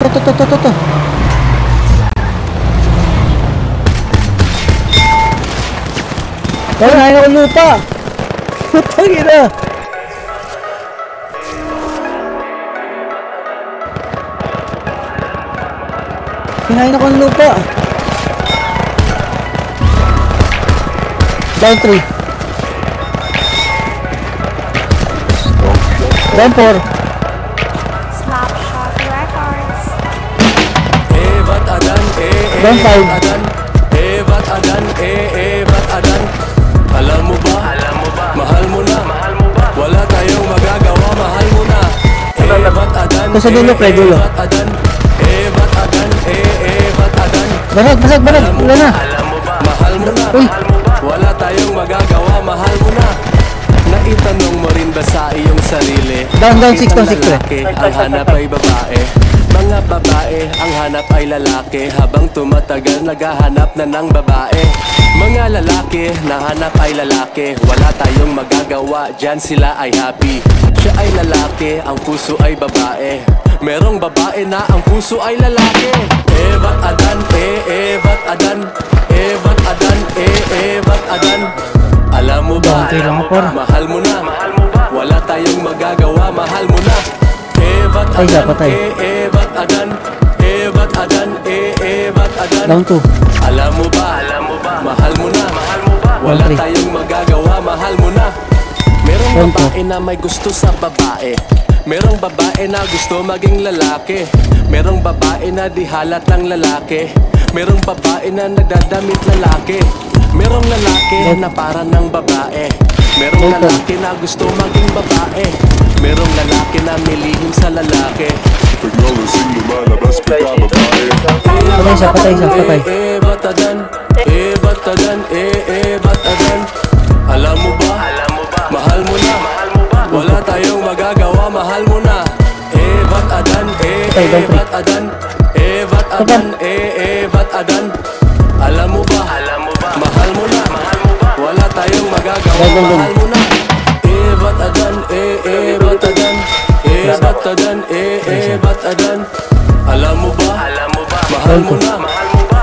To. Kinain ako lupa. Putang ina. Kinain ako ng lupa. Down 3. Down 4. Slapshot Records. Evat adan, Down 5. adan. Evat adan, evat adan. Alam mo ba? Mahal mo na. Wala tayong magagawa, mahal mo na. Evat adan. Ito sa dulo, pre, dulo. Evat adan. Evat adan, evat adan. Basag. Wala na. Mahal mo na. Uy. Wala tayong magagawa, mahal mo na. Naitanong mo rin ba sa iyong sarili? Down, Bakit 6 ang pre. lalaki ang hanap ay babae? Mga babae ang hanap ay lalaki. Habang tumatagal naghahanap na ng babae. Mga lalaki na hanap ay lalaki. Wala tayong magagawa, dyan sila ay happy. Siya ay lalaki, ang puso ay babae. Merong babae na ang puso ay lalaki. Evat adan, evat adan. Evat adan, evat adan. Alam mo ba? Okay lang ako, para. Mahal mo na. Wala tayong magagawa, mahal mo na. Evat Ay, adan, patay. evat adan. Evat adan, evat adan. Down 2. Alam mo ba? Mahal mo na. Wala Down 3. tayong magagawa, mahal mo na. Merong Down babae na may gusto sa babae. Merong babae na gusto maging lalaki. Merong babae na di halat ng lalaki. Merong babae na nagdadamit lalaki. Merong lalaki na para ng babae. Merong lalaki na gusto maging babae. Merong lalaki na milihim sa lalaki. Technology lumalabas pagka babae. Patay siya. Evat adan, evat adan, evat adan. Alam mo ba? Mahal mo na. Wala tayong magagawa, mahal mo na. Evat adan, evat adan. Evat adan, evat adan. Alam mo ba? Mahal mo na. Wala tayong magagawa, mahal mo na. Evat adan, evat adan. Evat adan, evat adan. Alam mo ba? Mahal mo na.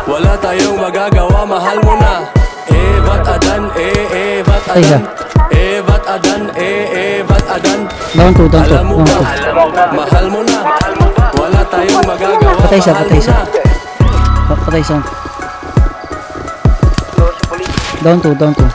Wala tayong magagawa, mahal mo na. Evat adan, evat adan. Evat adan, evat adan. Down 2. Alam mo ba? Mahal mo na. Wala tayong magagawa, Patay siya. mahal mo na. Patay siya. Down 2. Down 3.